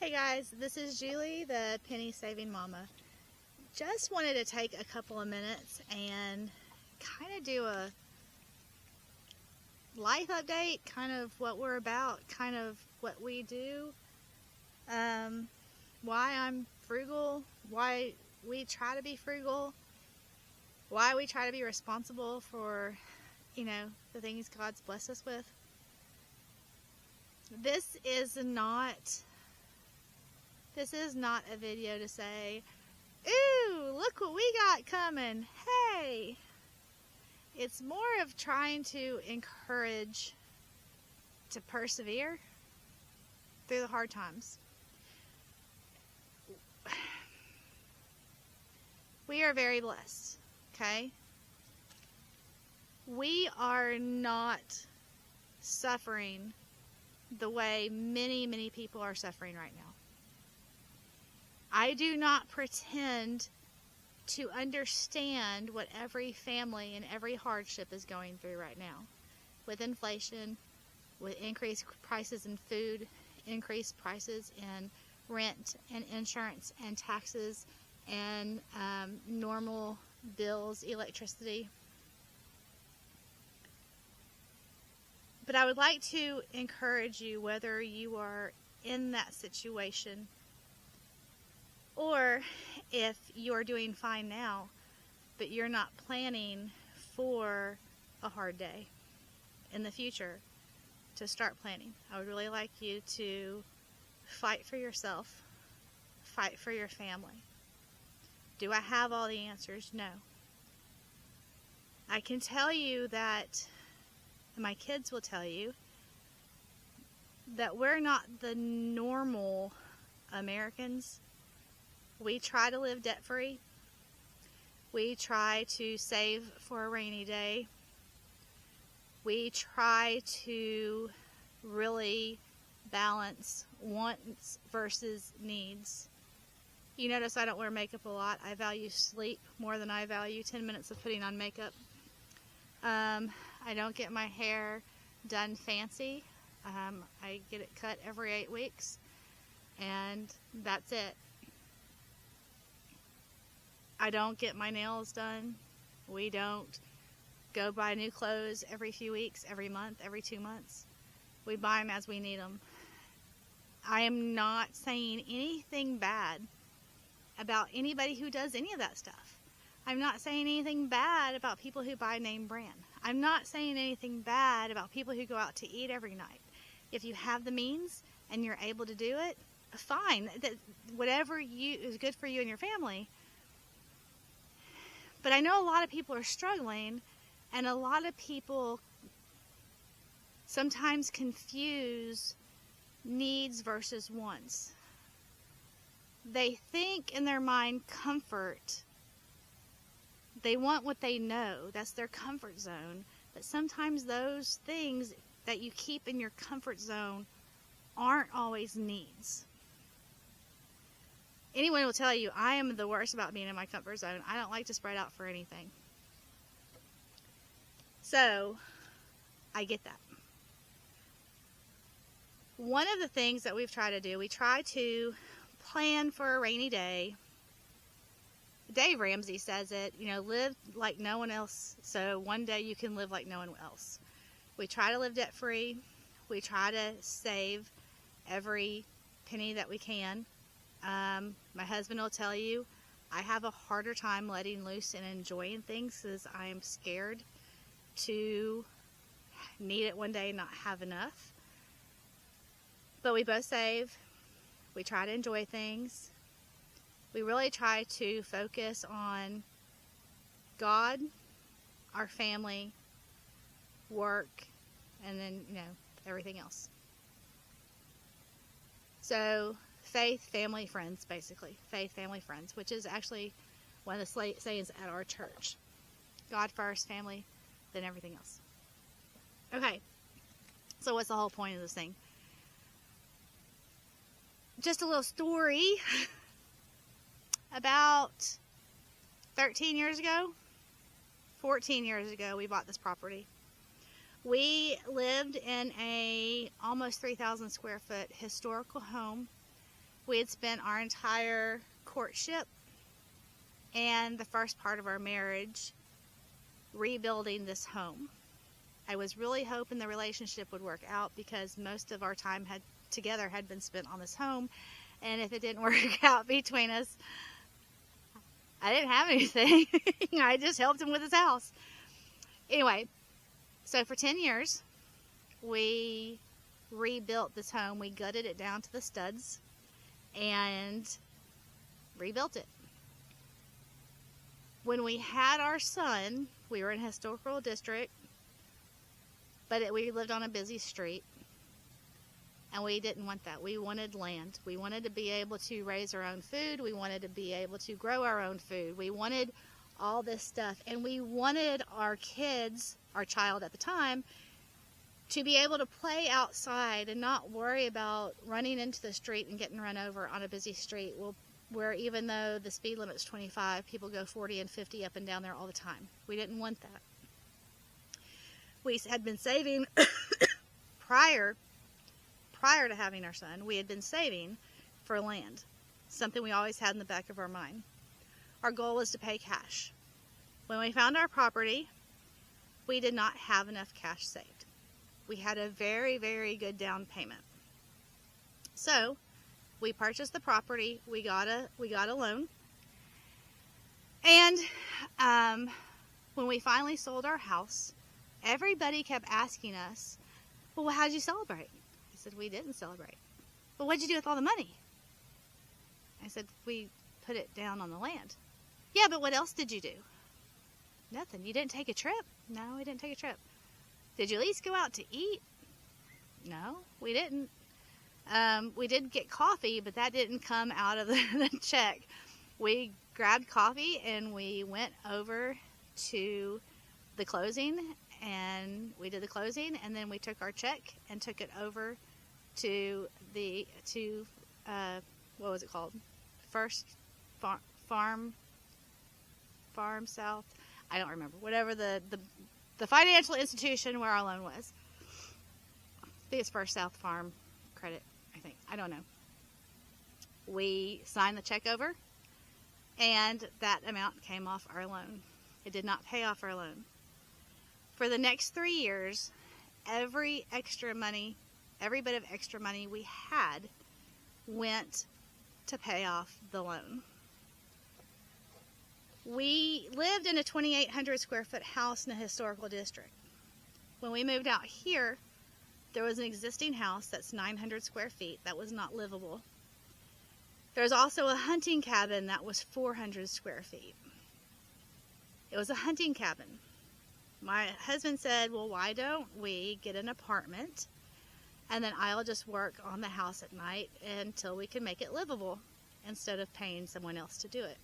Hey guys, this is Julie, the Penny Saving Mama. Just wanted to take a couple of minutes and kind of do a life update, kind of what we're about, kind of what we do, why I'm frugal, why we try to be frugal, why we try to be responsible for, the things God's blessed us with. This is not a video to say, ooh, look what we got coming, hey. It's more of trying to encourage to persevere through the hard times. We are very blessed, okay? We are not suffering the way many, many people are suffering right now. I do not pretend to understand what every family and every hardship is going through right now. With inflation, with increased prices in food, increased prices in rent and insurance and taxes and normal bills, electricity. But I would like to encourage you, whether you are in that situation or if you're doing fine now, but you're not planning for a hard day in the future, to start planning. I would really like you to fight for yourself, fight for your family. Do I have all the answers? No. I can tell you that, and my kids will tell you, that we're not the normal Americans. We try to live debt-free. We try to save for a rainy day. We try to really balance wants versus needs. You notice I don't wear makeup a lot. I value sleep more than I value 10 minutes of putting on makeup. I don't get my hair done fancy. I get it cut every 8 weeks, and that's it. I don't get my nails done. We don't go buy new clothes every few weeks, every month, every 2 months. We buy them as we need them. I am not saying anything bad about anybody who does any of that stuff. I'm not saying anything bad about people who buy name brand. I'm not saying anything bad about people who go out to eat every night. If you have the means and you're able to do it, fine. Whatever is good for you and your family. But I know a lot of people are struggling, and a lot of people sometimes confuse needs versus wants. They think in their mind comfort. They want what they know. That's their comfort zone. But sometimes those things that you keep in your comfort zone aren't always needs. Anyone will tell you, I am the worst about being in my comfort zone. I don't like to spread out for anything. So, I get that. One of the things that we've tried to do, we try to plan for a rainy day. Dave Ramsey says it, live like no one else, so one day you can live like no one else. We try to live debt-free. We try to save every penny that we can. My husband will tell you, I have a harder time letting loose and enjoying things because I am scared to need it one day and not have enough. But we both save. We try to enjoy things. We really try to focus on God, our family, work, and then, everything else. So, faith, family, friends, basically. Faith, family, friends, which is actually one of the sayings at our church. God first, family, then everything else. Okay, so what's the whole point of this thing? Just a little story. About 13 years ago, 14 years ago, we bought this property. We lived in a almost 3,000 square foot historical home We had spent our entire courtship and the first part of our marriage rebuilding this home. I was really hoping the relationship would work out because most of our time together had been spent on this home, and if it didn't work out between us, I didn't have anything. I just helped him with his house. Anyway, so for 10 years, we rebuilt this home. We gutted it down to the studs and rebuilt it. When we had our son, we were in a historical district, but we lived on a busy street, and we didn't want that. We wanted land. We wanted to be able to raise our own food. We wanted to be able to grow our own food. We wanted all this stuff, and we wanted our kids, our child at the time, to be able to play outside and not worry about running into the street and getting run over on a busy street where even though the speed limit is 25, people go 40 and 50 up and down there all the time. We didn't want that. We had been saving prior to having our son. We had been saving for land, something we always had in the back of our mind. Our goal was to pay cash. When we found our property, we did not have enough cash saved. We had a very, very good down payment. So we purchased the property. We got a loan. And when we finally sold our house, everybody kept asking us, well, how did you celebrate? I said, we didn't celebrate. Well, what did you do with all the money? I said, we put it down on the land. Yeah, but what else did you do? Nothing. You didn't take a trip? No, we didn't take a trip. Did you at least go out to eat? No, we didn't. We did get coffee, but that didn't come out of the check. We grabbed coffee and we went over to the closing, and we did the closing, and then we took our check and took it over to what was it called? First Farm South. I don't remember. Whatever the financial institution where our loan was. I think it's First South Farm Credit, I think. I don't know. We signed the check over, and that amount came off our loan. It did not pay off our loan. For the next 3 years, every bit of extra money we had went to pay off the loan. We lived in a 2,800 square foot house in a historical district. When we moved out here, there was an existing house that's 900 square feet that was not livable. There was also a hunting cabin that was 400 square feet. It was a hunting cabin. My husband said, well, why don't we get an apartment, and then I'll just work on the house at night until we can make it livable instead of paying someone else to do it.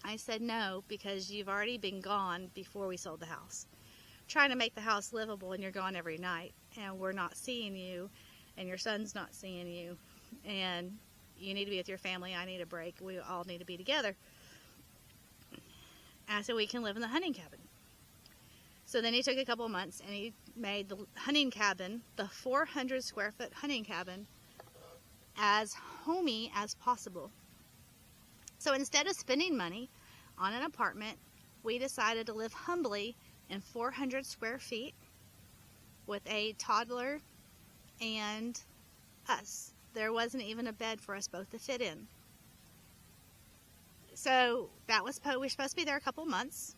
I said no, because you've already been gone before we sold the house. Trying to make the house livable, and you're gone every night, and we're not seeing you, and your son's not seeing you, and you need to be with your family. I need a break. We all need to be together. And I said, we can live in the hunting cabin. So then he took a couple of months, and he made the hunting cabin, the 400 square foot hunting cabin, as homey as possible. So instead of spending money on an apartment, we decided to live humbly in 400 square feet with a toddler and us. There wasn't even a bed for us both to fit in. So we were supposed to be there a couple months.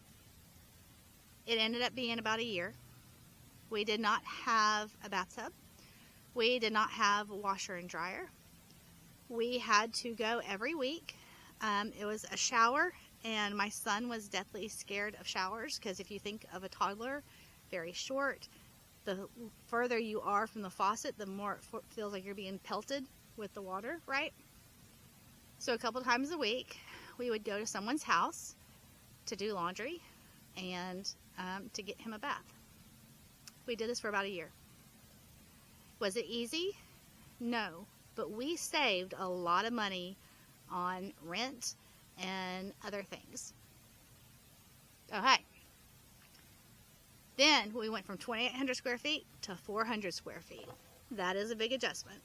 It ended up being about a year. We did not have a bathtub. We did not have a washer and dryer. We had to go every week. It was a shower, and my son was deathly scared of showers because if you think of a toddler, very short, the further you are from the faucet, the more it feels like you're being pelted with the water, right? So a couple times a week, we would go to someone's house to do laundry and to get him a bath. We did this for about a year. Was it easy? No, but we saved a lot of money on rent and other things. Okay. Then we went from 2,800 square feet to 400 square feet. That is a big adjustment.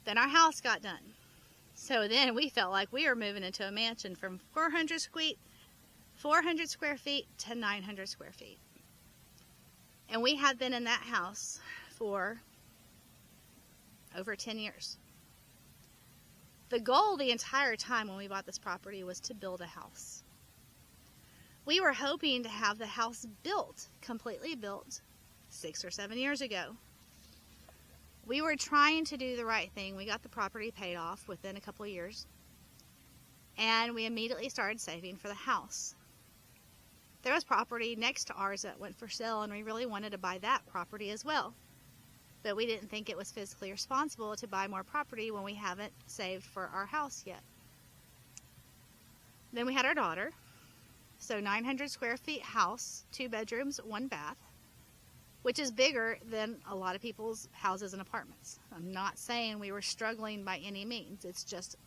Then our house got done. So then we felt like we were moving into a mansion from 400 square feet to 900 square feet. And we had been in that house for over 10 years. The goal the entire time when we bought this property was to build a house. We were hoping to have the house built, completely built, 6 or 7 years ago. We were trying to do the right thing. We got the property paid off within a couple of years, and we immediately started saving for the house. There was property next to ours that went for sale, and we really wanted to buy that property as well. But we didn't think it was physically responsible to buy more property when we haven't saved for our house yet. Then we had our daughter. So 900 square feet house, 2 bedrooms, 1 bath, which is bigger than a lot of people's houses and apartments. I'm not saying we were struggling by any means. It's just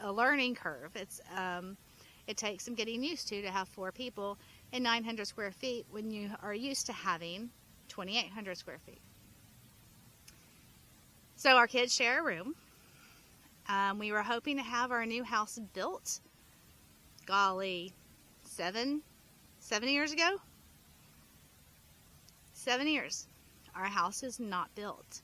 a learning curve. It takes some getting used to have 4 people in 900 square feet when you are used to having 2,800 square feet. So our kids share a room. We were hoping to have our new house built, golly, 7 years ago? 7 years. Our house is not built.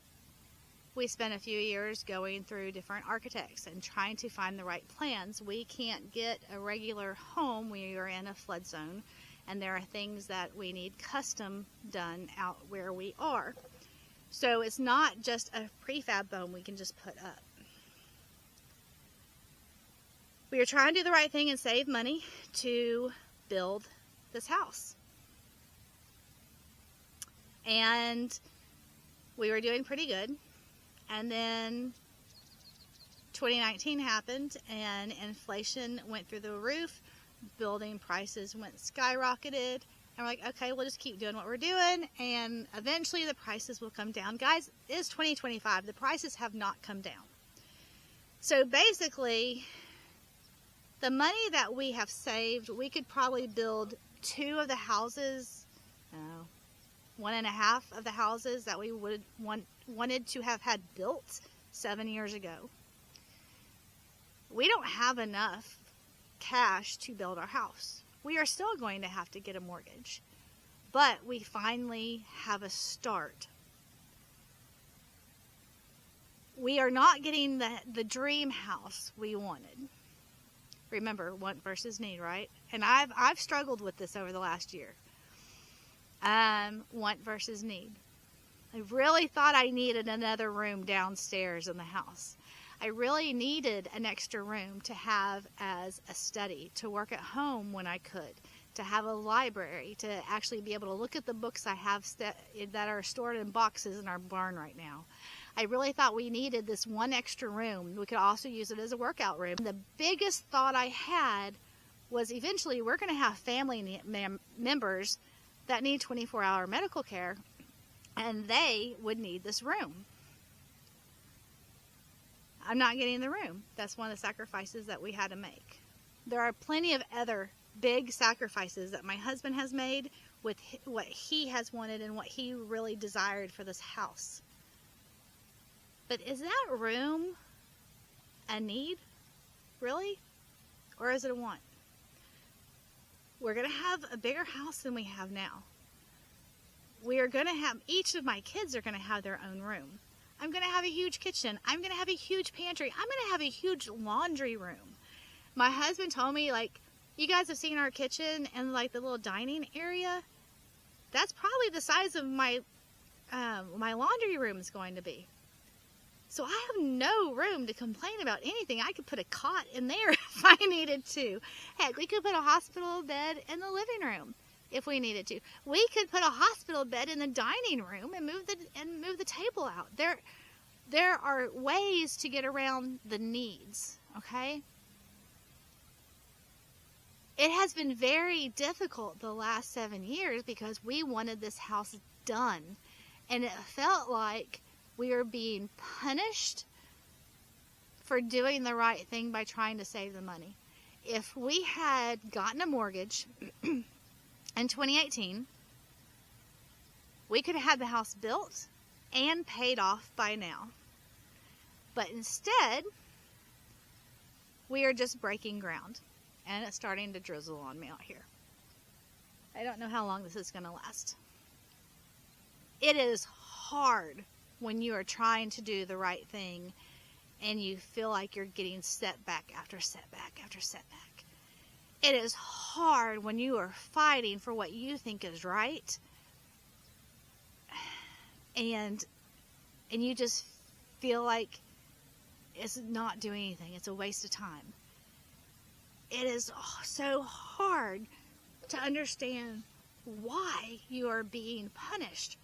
We spent a few years going through different architects and trying to find the right plans. We can't get a regular home. We are in a flood zone, and there are things that we need custom done out where we are. So it's not just a prefab home we can just put up. We are trying to do the right thing and save money to build this house. And we were doing pretty good. And then 2019 happened and inflation went through the roof. Building prices went skyrocketed. And we're like, okay, we'll just keep doing what we're doing, and eventually the prices will come down. Guys, it's 2025. The prices have not come down. So basically, the money that we have saved, we could probably build 2 of the houses, 1.5 of the houses that we wanted to have had built 7 years ago. We don't have enough cash to build our house. We are still going to have to get a mortgage, but we finally have a start. We are not getting the dream house we wanted. Remember, want versus need, right? And I've struggled with this over the last year. Want versus need. I really thought I needed another room downstairs in the house. I really needed an extra room to have as a study, to work at home when I could, to have a library, to actually be able to look at the books I have that are stored in boxes in our barn right now. I really thought we needed this one extra room. We could also use it as a workout room. The biggest thought I had was eventually we're going to have family members that need 24-hour medical care, and they would need this room. I'm not getting the room. That's one of the sacrifices that we had to make. There are plenty of other big sacrifices that my husband has made with what he has wanted and what he really desired for this house. But is that room a need? Really? Or is it a want? We're going to have a bigger house than we have now. We are going to have, each of my kids are going to have their own room. I'm going to have a huge kitchen. I'm going to have a huge pantry. I'm going to have a huge laundry room. My husband told me, like, you guys have seen our kitchen and, like, the little dining area. That's probably the size of my laundry room is going to be. So I have no room to complain about anything. I could put a cot in there if I needed to. Heck, we could put a hospital bed in the living room if we needed to. We could put a hospital bed in the dining room and move the table out. There are ways to get around the needs, okay? It has been very difficult the last 7 years because we wanted this house done, and it felt like we are being punished for doing the right thing by trying to save the money. If we had gotten a mortgage in 2018, we could have had the house built and paid off by now. But instead, We are just breaking ground, and it's starting to drizzle on me out here. I don't know how long this is going to last. It is hard when you are trying to do the right thing and you feel like you're getting setback after setback after setback. It is hard when you are fighting for what you think is right and you just feel like it's not doing anything. It's a waste of time. It is so hard to understand why you are being punished,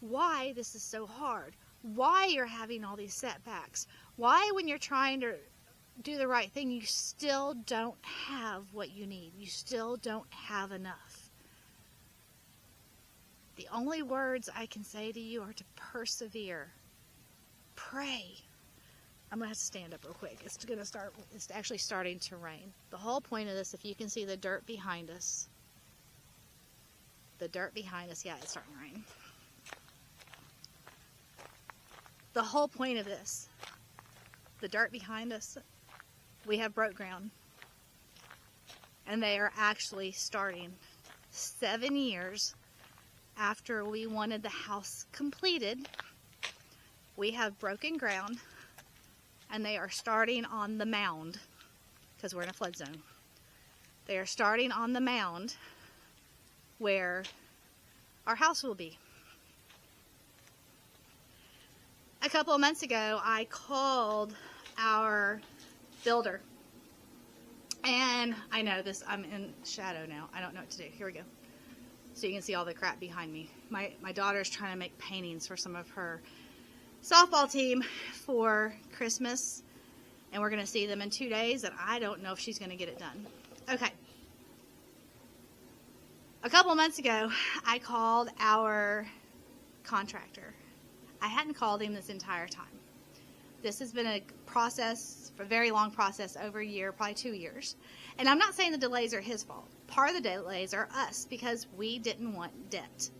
why this is so hard, why you're having all these setbacks, why when you're trying to do the right thing, you still don't have what you need. You still don't have enough. The only words I can say to you are to persevere. Pray. I'm going to have to stand up real quick. It's actually starting to rain. The whole point of this, if you can see the dirt behind us. Yeah, it's starting to rain. The whole point of this, the dirt behind us, we have broke ground. And they are actually starting 7 years after we wanted the house completed. We have broken ground, and they are starting on the mound, because we're in a flood zone. They are starting on the mound where our house will be. A couple of months ago, I called our builder. And I know this, I'm in shadow now. I don't know what to do. Here we go. So you can see all the crap behind me. My daughter's trying to make paintings for some of her softball team for Christmas. And we're going to see them in 2 days, and I don't know if she's going to get it done. Okay. A couple of months ago, I called our contractor. I hadn't called him this entire time. This has been a process, a very long process, over a year, probably 2 years. And I'm not saying the delays are his fault. Part of the delays are us, because we didn't want debt.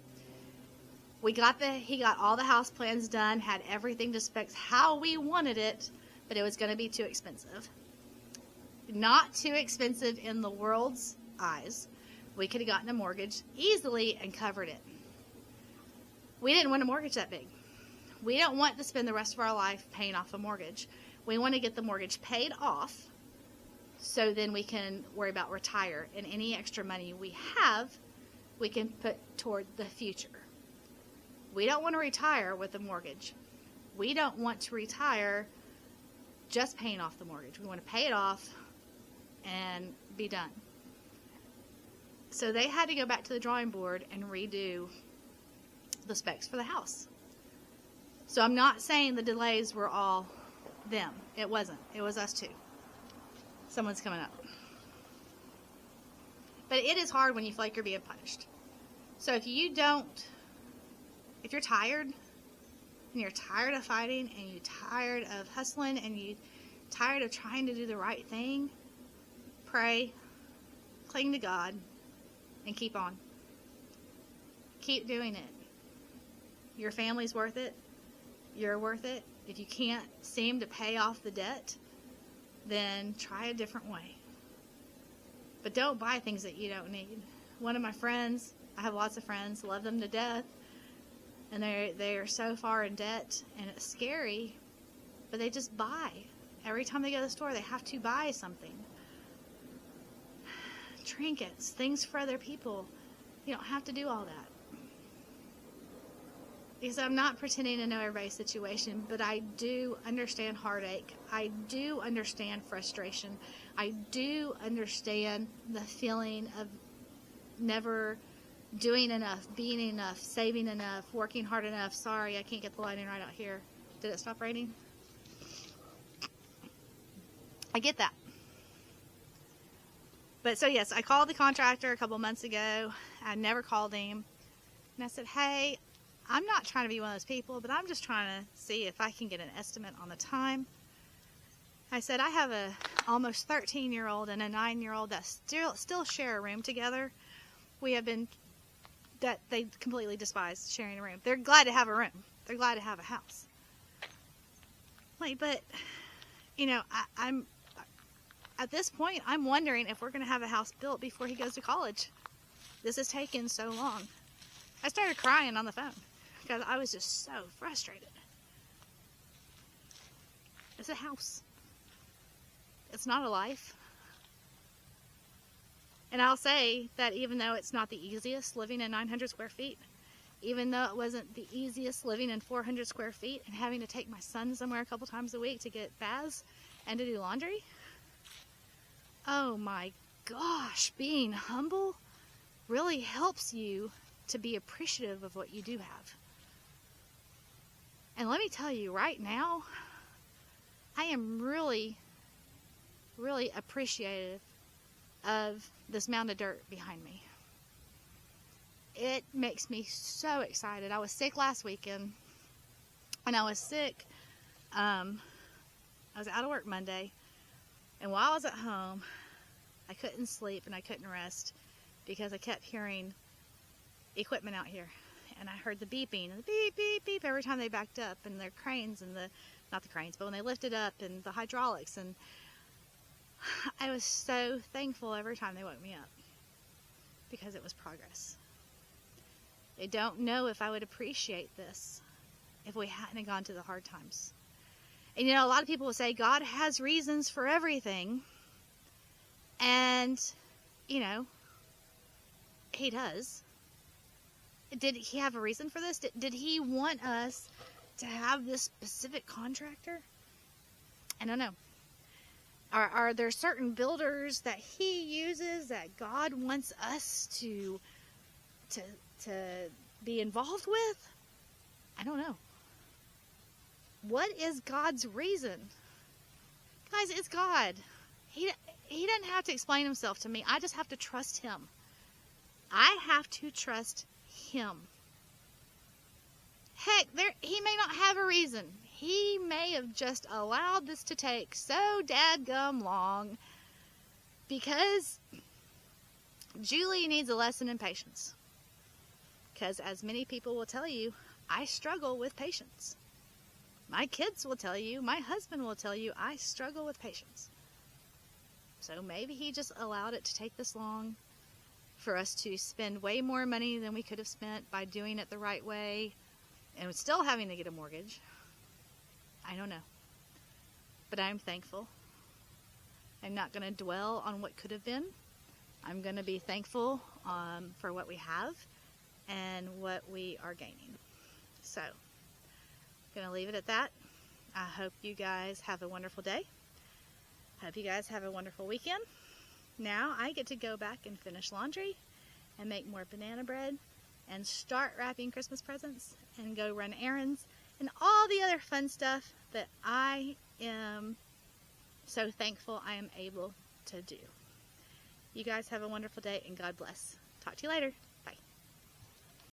He got all the house plans done, had everything to specs how we wanted it, but it was going to be too expensive. Not too expensive in the world's eyes. We could have gotten a mortgage easily and covered it. We didn't want a mortgage that big. We don't want to spend the rest of our life paying off a mortgage. We want to get the mortgage paid off so then we can worry about retire. And any extra money we have, we can put toward the future. We don't want to retire with a mortgage. We don't want to retire just paying off the mortgage. We want to pay it off and be done. So they had to go back to the drawing board and redo the specs for the house. So I'm not saying the delays were all them. It wasn't. It was us too. Someone's coming up. But it is hard when you feel like you're being punished. So if you're tired, and you're tired of fighting, and you're tired of hustling, and you're tired of trying to do the right thing, pray, cling to God, and keep on. Keep doing it. Your family's worth it. You're worth it. If you can't seem to pay off the debt, then try a different way. But don't buy things that you don't need. One of my friends, I have lots of friends, love them to death, and they are so far in debt, and it's scary, but they just buy. Every time they go to the store, they have to buy something. Trinkets, things for other people. You don't have to do all that. Because I'm not pretending to know everybody's situation, but I do understand heartache. I do understand frustration. I do understand the feeling of never doing enough, being enough, saving enough, working hard enough. Sorry, I can't get the lighting right out here. Did it stop raining? I get that. But so yes, I called the contractor a couple months ago. I never called him. And I said, hey, I'm not trying to be one of those people, but I'm just trying to see if I can get an estimate on the time. I said, I have a almost 13-year-old and a 9-year-old that still share a room together. That they completely despise sharing a room. They're glad to have a room. They're glad to have a house. Like, but, I at this point, I'm wondering if we're going to have a house built before he goes to college. This has taken so long. I started crying on the phone because I was just so frustrated. It's a house. It's not a life. And I'll say that even though it's not the easiest living in 900 square feet, even though it wasn't the easiest living in 400 square feet and having to take my son somewhere a couple times a week to get baths and to do laundry, oh my gosh, being humble really helps you to be appreciative of what you do have. And let me tell you right now, I am really, really appreciative of this mound of dirt behind me. It makes me so excited. I was sick last weekend, and I was sick. I was out of work Monday, and while I was at home, I couldn't sleep and I couldn't rest because I kept hearing equipment out here, and I heard the beeping and the beep, beep, beep every time they backed up, and their cranes and not the cranes, but when they lifted up, and the hydraulics, and I was so thankful every time they woke me up because it was progress. I don't know if I would appreciate this if we hadn't gone to the hard times. And a lot of people will say God has reasons for everything. And, he does. Did he have a reason for this? Did he want us to have this specific contractor? I don't know. Are there certain builders that he uses that God wants us to be involved with? I don't know. What is God's reason? Guys, it's God. He doesn't have to explain himself to me. I just have to trust him. I have to trust him. Heck, he may not have a reason. He may have just allowed this to take so dadgum long because Julie needs a lesson in patience. Because as many people will tell you, I struggle with patience. My kids will tell you, my husband will tell you, I struggle with patience. So maybe he just allowed it to take this long for us to spend way more money than we could have spent by doing it the right way and still having to get a mortgage. I don't know. But I'm thankful. I'm not going to dwell on what could have been. I'm going to be thankful for what we have and what we are gaining. So, I'm going to leave it at that. I hope you guys have a wonderful day. I hope you guys have a wonderful weekend. Now I get to go back and finish laundry and make more banana bread and start wrapping Christmas presents and go run errands and all the other fun stuff that I am so thankful I am able to do. You guys have a wonderful day and God bless. Talk to you later.